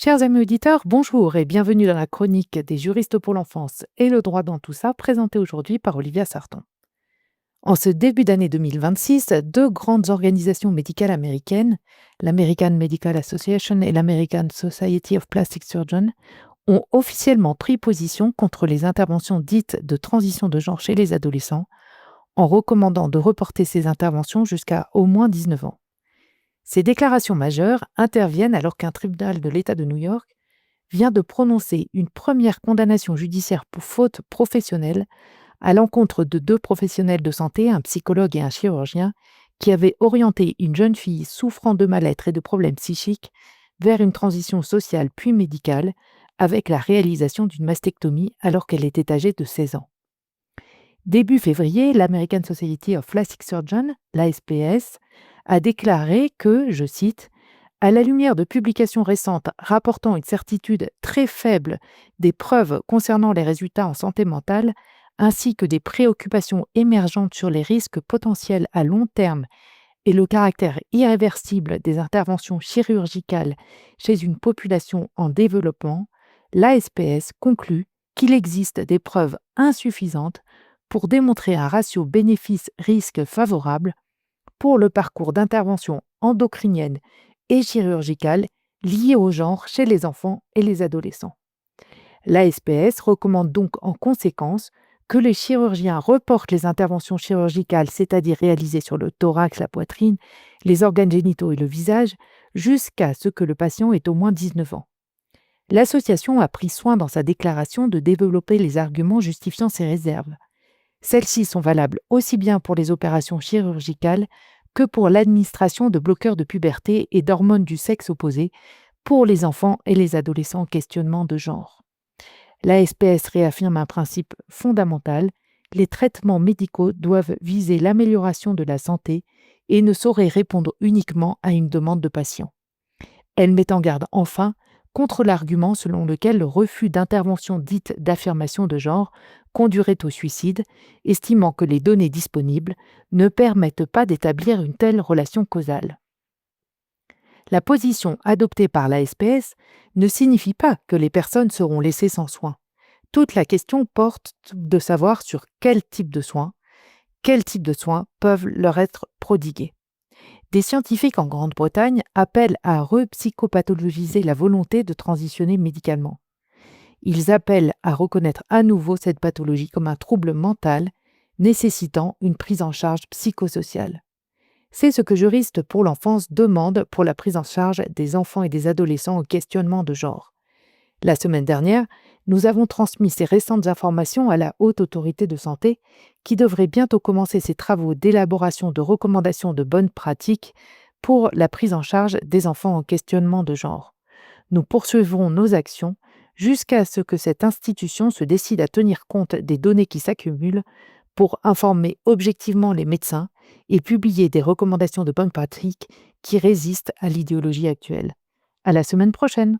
Chers amis auditeurs, bonjour et bienvenue dans la chronique des juristes pour l'enfance et le droit dans tout ça, présentée aujourd'hui par Olivia Sarton. En ce début d'année 2026, deux grandes organisations médicales américaines, l'American Medical Association et l'American Society of Plastic Surgeons, ont officiellement pris position contre les interventions dites de transition de genre chez les adolescents, en recommandant de reporter ces interventions jusqu'à au moins 19 ans. Ces déclarations majeures interviennent alors qu'un tribunal de l'État de New York vient de prononcer une première condamnation judiciaire pour faute professionnelle à l'encontre de deux professionnels de santé, un psychologue et un chirurgien, qui avaient orienté une jeune fille souffrant de mal-être et de problèmes psychiques vers une transition sociale puis médicale avec la réalisation d'une mastectomie alors qu'elle était âgée de 16 ans. Début février, l'American Society of Plastic Surgeons, l'ASPS, a déclaré que, je cite, à la lumière de publications récentes rapportant une certitude très faible des preuves concernant les résultats en santé mentale, ainsi que des préoccupations émergentes sur les risques potentiels à long terme et le caractère irréversible des interventions chirurgicales chez une population en développement, l'ASPS conclut qu'il existe des preuves insuffisantes pour démontrer un ratio bénéfice-risque favorable pour le parcours d'intervention endocrinienne et chirurgicale lié au genre chez les enfants et les adolescents. L'ASPS recommande donc en conséquence que les chirurgiens reportent les interventions chirurgicales, c'est-à-dire réalisées sur le thorax, la poitrine, les organes génitaux et le visage, jusqu'à ce que le patient ait au moins 19 ans. L'association a pris soin dans sa déclaration de développer les arguments justifiant ces réserves. Celles-ci sont valables aussi bien pour les opérations chirurgicales que pour l'administration de bloqueurs de puberté et d'hormones du sexe opposé pour les enfants et les adolescents en questionnement de genre. L'ASPS réaffirme un principe fondamental, les traitements médicaux doivent viser l'amélioration de la santé et ne sauraient répondre uniquement à une demande de patient. Elle met en garde enfin contre l'argument selon lequel le refus d'intervention dite d'affirmation de genre conduirait au suicide, estimant que les données disponibles ne permettent pas d'établir une telle relation causale. La position adoptée par l'ASPS ne signifie pas que les personnes seront laissées sans soins. Toute la question porte de savoir sur quel type de soins peuvent leur être prodigués. Des scientifiques en Grande-Bretagne appellent à repsychopathologiser la volonté de transitionner médicalement. Ils appellent à reconnaître à nouveau cette pathologie comme un trouble mental nécessitant une prise en charge psychosociale. C'est ce que Juristes pour l'enfance demande pour la prise en charge des enfants et des adolescents au questionnement de genre. La semaine dernière, nous avons transmis ces récentes informations à la Haute Autorité de Santé qui devrait bientôt commencer ses travaux d'élaboration de recommandations de bonnes pratiques pour la prise en charge des enfants en questionnement de genre. Nous poursuivrons nos actions jusqu'à ce que cette institution se décide à tenir compte des données qui s'accumulent pour informer objectivement les médecins et publier des recommandations de bonnes pratiques qui résistent à l'idéologie actuelle. À la semaine prochaine!